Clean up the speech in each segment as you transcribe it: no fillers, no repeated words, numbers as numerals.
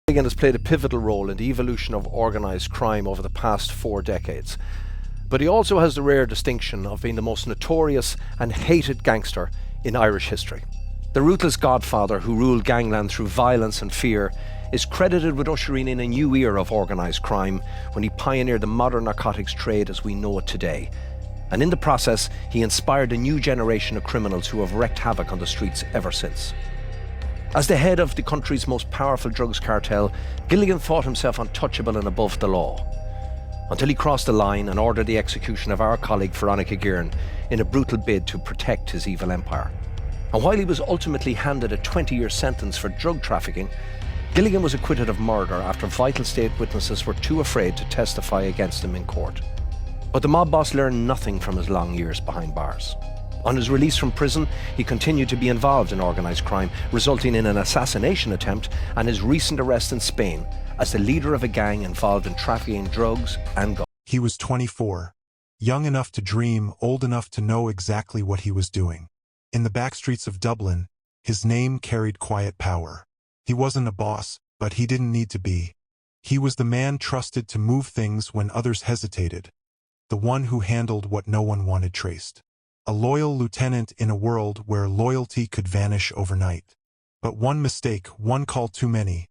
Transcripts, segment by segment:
Gilligan has played a pivotal role in the evolution of organised crime over the past 4 decades. But he also has the rare distinction of being the most notorious and hated gangster in Irish history. The ruthless godfather who ruled gangland through violence and fear is credited with ushering in a new era of organised crime when he pioneered the modern narcotics trade as we know it today. And in the process, he inspired a new generation of criminals who have wreaked havoc on the streets ever since. As the head of the country's most powerful drugs cartel, Gilligan thought himself untouchable and above the law, until he crossed the line and ordered the execution of our colleague Veronica Guerin in a brutal bid to protect his evil empire. And while he was ultimately handed a 20-year sentence for drug trafficking, Gilligan was acquitted of murder after vital state witnesses were too afraid to testify against him in court. But the mob boss learned nothing from his long years behind bars. On his release from prison, he continued to be involved in organised crime, resulting in an assassination attempt and his recent arrest in Spain as the leader of a gang involved in trafficking drugs and guns. He was 24, young enough to dream, old enough to know exactly what he was doing. In the backstreets of Dublin, his name carried quiet power. He wasn't a boss, but he didn't need to be. He was the man trusted to move things when others hesitated, the one who handled what no one wanted traced. A loyal lieutenant in a world where loyalty could vanish overnight. But one mistake, one call too many,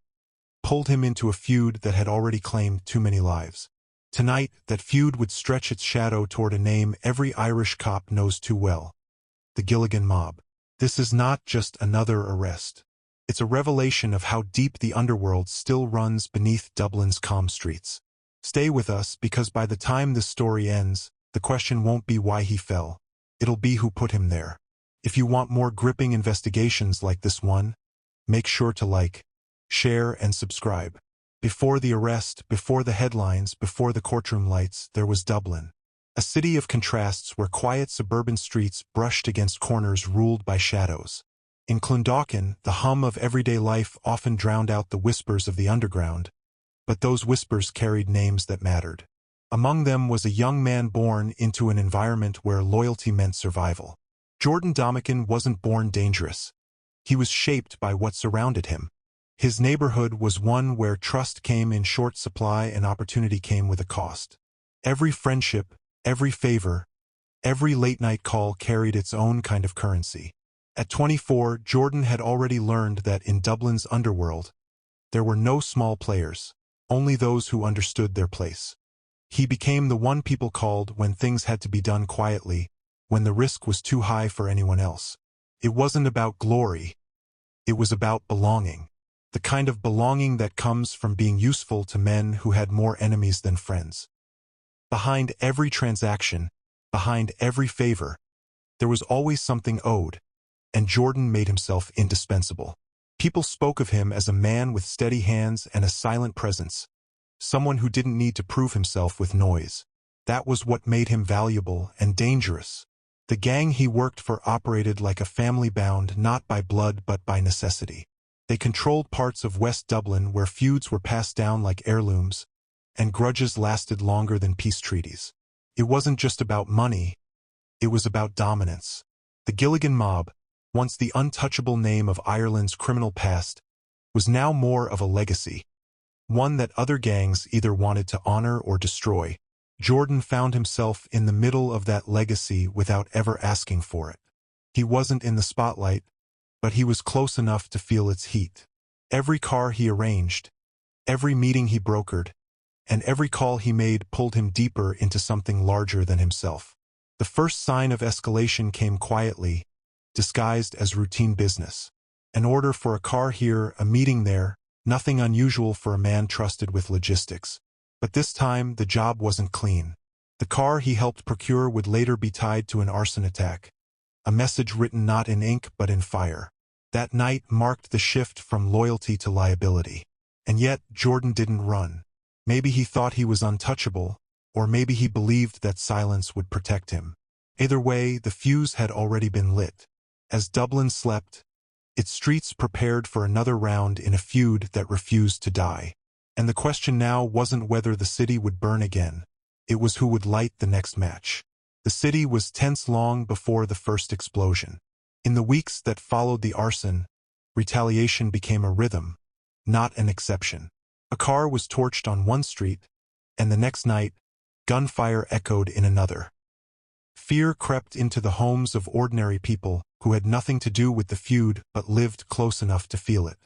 pulled him into a feud that had already claimed too many lives. Tonight, that feud would stretch its shadow toward a name every Irish cop knows too well: the Gilligan mob. This is not just another arrest. It's a revelation of how deep the underworld still runs beneath Dublin's calm streets. Stay with us, because by the time this story ends, the question won't be why he fell. It'll be who put him there. If you want more gripping investigations like this one, make sure to like, share, and subscribe. Before the arrest, before the headlines, before the courtroom lights, there was Dublin. A city of contrasts where quiet suburban streets brushed against corners ruled by shadows. In Clondalkin, the hum of everyday life often drowned out the whispers of the underground, but those whispers carried names that mattered. Among them was a young man born into an environment where loyalty meant survival. Jordan Domican wasn't born dangerous. He was shaped by what surrounded him. His neighborhood was one where trust came in short supply and opportunity came with a cost. Every friendship, every favor, every late-night call carried its own kind of currency. At 24, Jordan had already learned that in Dublin's underworld, there were no small players, only those who understood their place. He became the one people called when things had to be done quietly, when the risk was too high for anyone else. It wasn't about glory. It was about belonging. The kind of belonging that comes from being useful to men who had more enemies than friends. Behind every transaction, behind every favor, there was always something owed, and Jordan made himself indispensable. People spoke of him as a man with steady hands and a silent presence, someone who didn't need to prove himself with noise. That was what made him valuable and dangerous. The gang he worked for operated like a family bound not by blood but by necessity. They controlled parts of West Dublin where feuds were passed down like heirlooms, and grudges lasted longer than peace treaties. It wasn't just about money, it was about dominance. The Gilligan mob, once the untouchable name of Ireland's criminal past, was now more of a legacy, one that other gangs either wanted to honor or destroy. Jordan found himself in the middle of that legacy without ever asking for it. He wasn't in the spotlight, but he was close enough to feel its heat. Every car he arranged, every meeting he brokered, and every call he made pulled him deeper into something larger than himself. The first sign of escalation came quietly, disguised as routine business. An order for a car here, a meeting there, nothing unusual for a man trusted with logistics. But this time, the job wasn't clean. The car he helped procure would later be tied to an arson attack, a message written not in ink but in fire. That night marked the shift from loyalty to liability. And yet, Jordan didn't run. Maybe he thought he was untouchable, or maybe he believed that silence would protect him. Either way, the fuse had already been lit. As Dublin slept, its streets prepared for another round in a feud that refused to die. And the question now wasn't whether the city would burn again. It was who would light the next match. The city was tense long before the first explosion. In the weeks that followed the arson, retaliation became a rhythm, not an exception. A car was torched on one street, and the next night, gunfire echoed in another. Fear crept into the homes of ordinary people who had nothing to do with the feud but lived close enough to feel it.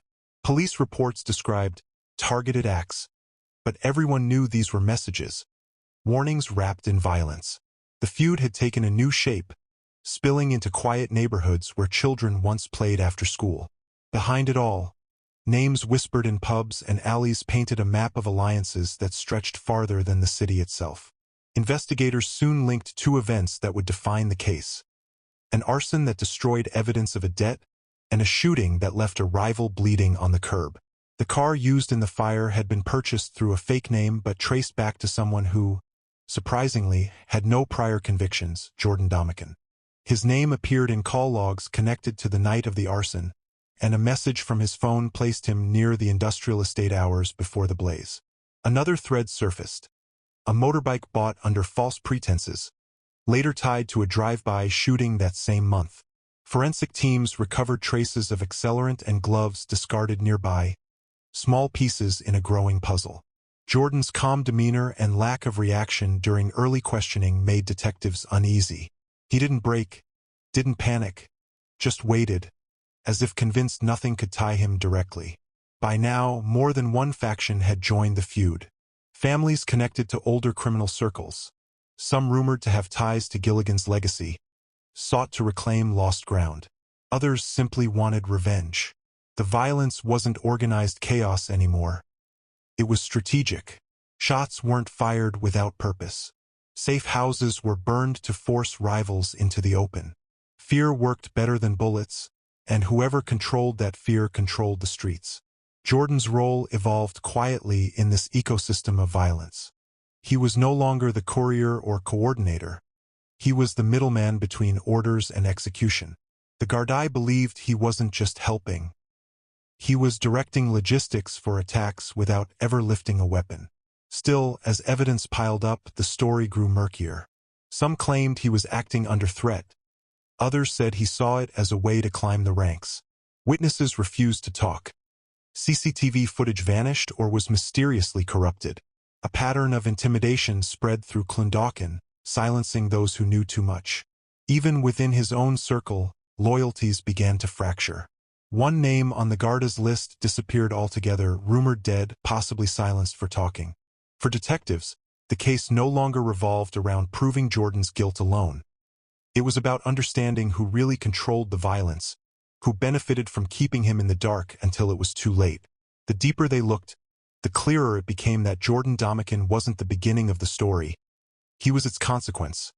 Police reports described targeted acts, but everyone knew these were messages, warnings wrapped in violence. The feud had taken a new shape, spilling into quiet neighborhoods where children once played after school. Behind it all, names whispered in pubs and alleys painted a map of alliances that stretched farther than the city itself. Investigators soon linked two events that would define the case: an arson that destroyed evidence of a debt, and a shooting that left a rival bleeding on the curb. The car used in the fire had been purchased through a fake name but traced back to someone who, surprisingly, had no prior convictions: Jordan Domican. His name appeared in call logs connected to the night of the arson, and a message from his phone placed him near the industrial estate hours before the blaze. Another thread surfaced: a motorbike bought under false pretenses, later tied to a drive-by shooting that same month. Forensic teams recovered traces of accelerant and gloves discarded nearby, small pieces in a growing puzzle. Jordan's calm demeanor and lack of reaction during early questioning made detectives uneasy. He didn't break, didn't panic, just waited, as if convinced nothing could tie him directly. By now, more than one faction had joined the feud. Families connected to older criminal circles, some rumored to have ties to Gilligan's legacy, sought to reclaim lost ground. Others simply wanted revenge. The violence wasn't organized chaos anymore. It was strategic. Shots weren't fired without purpose. Safe houses were burned to force rivals into the open. Fear worked better than bullets, and whoever controlled that fear controlled the streets. Jordan's role evolved quietly in this ecosystem of violence. He was no longer the courier or coordinator. He was the middleman between orders and execution. The Gardaí believed he wasn't just helping. He was directing logistics for attacks without ever lifting a weapon. Still, as evidence piled up, the story grew murkier. Some claimed he was acting under threat. Others said he saw it as a way to climb the ranks. Witnesses refused to talk. CCTV footage vanished or was mysteriously corrupted. A pattern of intimidation spread through Domican, silencing those who knew too much. Even within his own circle, loyalties began to fracture. One name on the Garda's list disappeared altogether, rumored dead, possibly silenced for talking. For detectives, the case no longer revolved around proving Jordan's guilt alone. It was about understanding who really controlled the violence, who benefited from keeping him in the dark until it was too late. The deeper they looked, the clearer it became that Jordan Domican wasn't the beginning of the story. He was its consequence,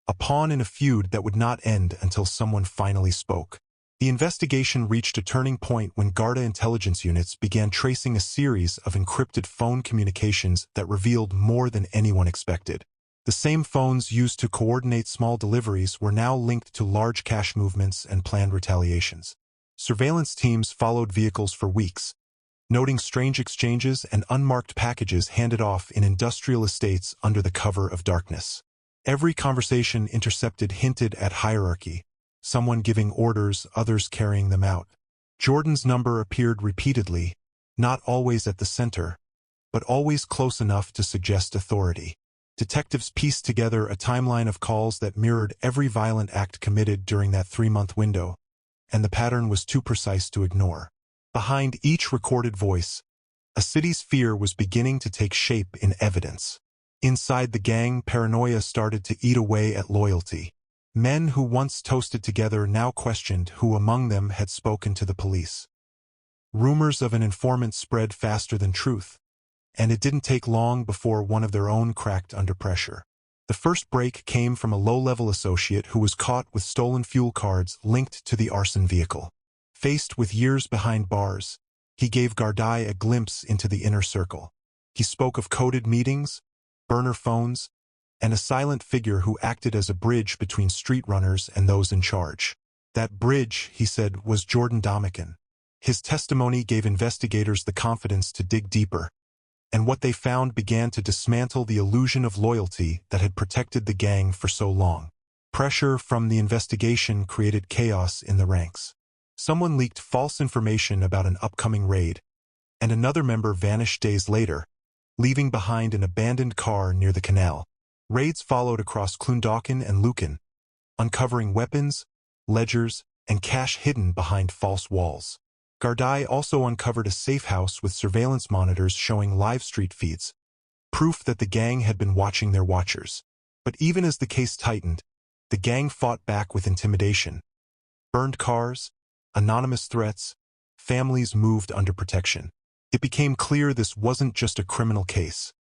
a pawn in a feud that would not end until someone finally spoke. The investigation reached a turning point when Garda intelligence units began tracing a series of encrypted phone communications that revealed more than anyone expected. The same phones used to coordinate small deliveries were now linked to large cash movements and planned retaliations. Surveillance teams followed vehicles for weeks, noting strange exchanges and unmarked packages handed off in industrial estates under the cover of darkness. Every conversation intercepted hinted at hierarchy, someone giving orders, others carrying them out. Jordan's number appeared repeatedly, not always at the center, but always close enough to suggest authority. Detectives pieced together a timeline of calls that mirrored every violent act committed during that 3-month window, and the pattern was too precise to ignore. Behind each recorded voice, a city's fear was beginning to take shape in evidence. Inside the gang, paranoia started to eat away at loyalty. Men who once toasted together now questioned who among them had spoken to the police. Rumors of an informant spread faster than truth, and it didn't take long before one of their own cracked under pressure. The first break came from a low-level associate who was caught with stolen fuel cards linked to the arson vehicle. Faced with years behind bars, he gave Gardaí a glimpse into the inner circle. He spoke of coded meetings, burner phones, and a silent figure who acted as a bridge between street runners and those in charge. That bridge, he said, was Jordan Domican. His testimony gave investigators the confidence to dig deeper, and what they found began to dismantle the illusion of loyalty that had protected the gang for so long. Pressure from the investigation created chaos in the ranks. Someone leaked false information about an upcoming raid, and another member vanished days later, leaving behind an abandoned car near the canal. Raids followed across Domican and Lucan, uncovering weapons, ledgers, and cash hidden behind false walls. Gardaí also uncovered a safe house with surveillance monitors showing live street feeds, proof that the gang had been watching their watchers. But even as the case tightened, the gang fought back with intimidation. Burned cars, anonymous threats, families moved under protection. It became clear this wasn't just a criminal case.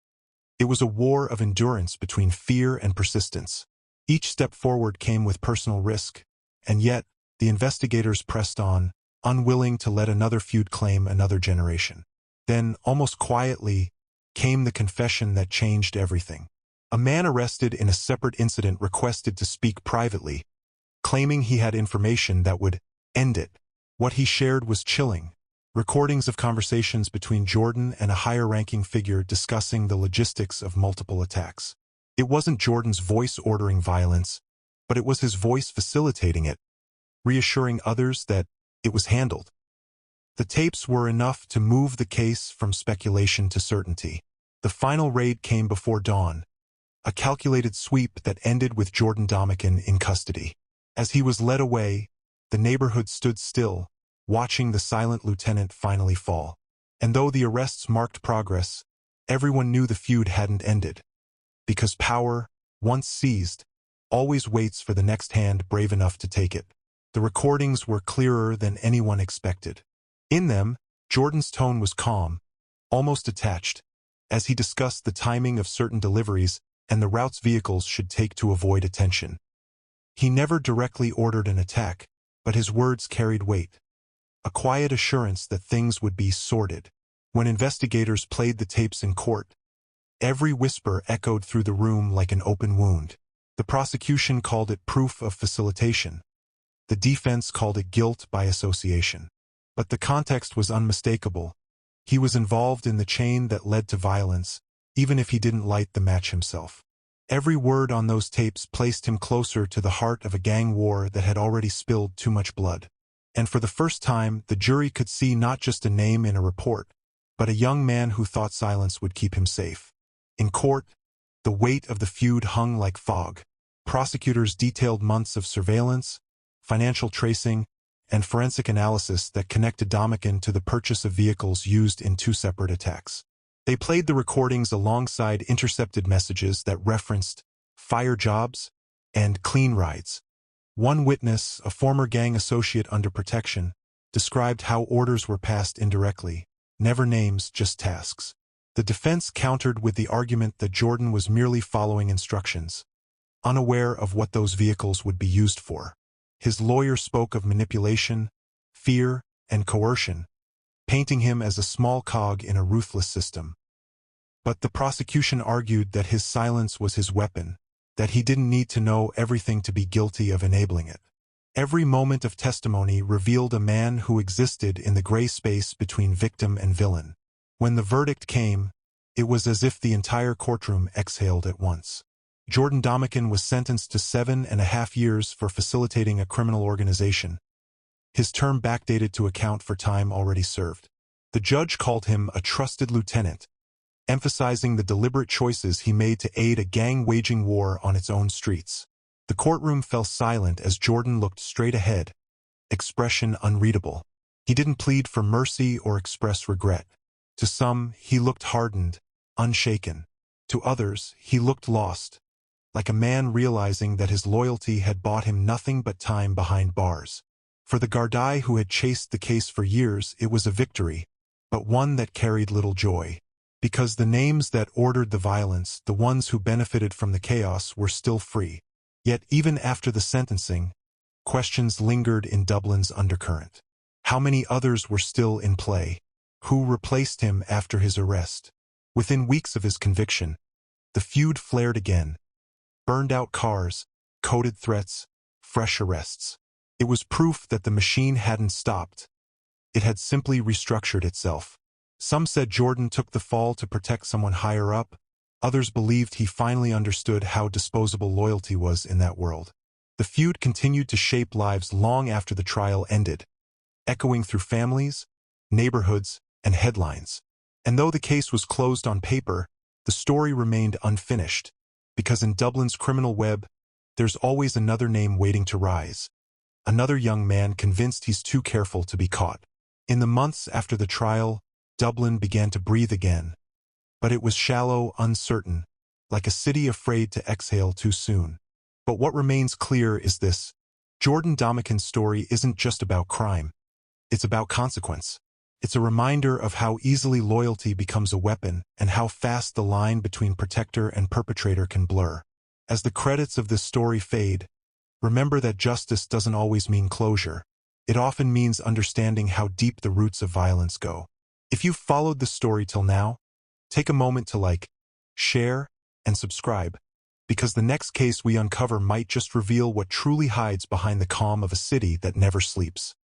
It was a war of endurance between fear and persistence. Each step forward came with personal risk, and yet the investigators pressed on, unwilling to let another feud claim another generation. Then, almost quietly, came the confession that changed everything. A man arrested in a separate incident requested to speak privately, claiming he had information that would end it. What he shared was chilling. Recordings of conversations between Jordan and a higher-ranking figure discussing the logistics of multiple attacks. It wasn't Jordan's voice ordering violence, but it was his voice facilitating it, reassuring others that it was handled. The tapes were enough to move the case from speculation to certainty. The final raid came before dawn, a calculated sweep that ended with Jordan Domican in custody. As he was led away, the neighborhood stood still, watching the silent lieutenant finally fall. And though the arrests marked progress, everyone knew the feud hadn't ended. Because power, once seized, always waits for the next hand brave enough to take it. The recordings were clearer than anyone expected. In them, Jordan's tone was calm, almost detached, as he discussed the timing of certain deliveries and the routes vehicles should take to avoid attention. He never directly ordered an attack, but his words carried weight. A quiet assurance that things would be sorted. When investigators played the tapes in court, every whisper echoed through the room like an open wound. The prosecution called it proof of facilitation. The defense called it guilt by association. But the context was unmistakable. He was involved in the chain that led to violence, even if he didn't light the match himself. Every word on those tapes placed him closer to the heart of a gang war that had already spilled too much blood. And for the first time, the jury could see not just a name in a report, but a young man who thought silence would keep him safe. In court, the weight of the feud hung like fog. Prosecutors detailed months of surveillance, financial tracing, and forensic analysis that connected Domican to the purchase of vehicles used in two separate attacks. They played the recordings alongside intercepted messages that referenced fire jobs and clean rides. One witness, a former gang associate under protection, described how orders were passed indirectly, never names, just tasks. The defense countered with the argument that Jordan was merely following instructions, unaware of what those vehicles would be used for. His lawyer spoke of manipulation, fear, and coercion, painting him as a small cog in a ruthless system. But the prosecution argued that his silence was his weapon, that he didn't need to know everything to be guilty of enabling it. Every moment of testimony revealed a man who existed in the gray space between victim and villain. When the verdict came, it was as if the entire courtroom exhaled at once. Jordan Domican was sentenced to 7.5 years for facilitating a criminal organization, his term backdated to account for time already served. The judge called him a trusted lieutenant, emphasizing the deliberate choices he made to aid a gang waging war on its own streets. The courtroom fell silent as Jordan looked straight ahead, expression unreadable. He didn't plead for mercy or express regret. To some, he looked hardened, unshaken. To others, he looked lost, like a man realizing that his loyalty had bought him nothing but time behind bars. For the Gardaí who had chased the case for years, it was a victory, but one that carried little joy. Because the names that ordered the violence, the ones who benefited from the chaos, were still free. Yet even after the sentencing, questions lingered in Dublin's undercurrent. How many others were still in play? Who replaced him after his arrest? Within weeks of his conviction, the feud flared again. Burned-out cars, coded threats, fresh arrests. It was proof that the machine hadn't stopped. It had simply restructured itself. Some said Jordan took the fall to protect someone higher up. Others believed he finally understood how disposable loyalty was in that world. The feud continued to shape lives long after the trial ended, echoing through families, neighborhoods, and headlines. And though the case was closed on paper, the story remained unfinished, because in Dublin's criminal web, there's always another name waiting to rise. Another young man convinced he's too careful to be caught. In the months after the trial, Dublin began to breathe again. But it was shallow, uncertain, like a city afraid to exhale too soon. But what remains clear is this: Jordan Domican's story isn't just about crime. It's about consequence. It's a reminder of how easily loyalty becomes a weapon and how fast the line between protector and perpetrator can blur. As the credits of this story fade, remember that justice doesn't always mean closure. It often means understanding how deep the roots of violence go. If you've followed the story till now, take a moment to like, share, and subscribe, because the next case we uncover might just reveal what truly hides behind the calm of a city that never sleeps.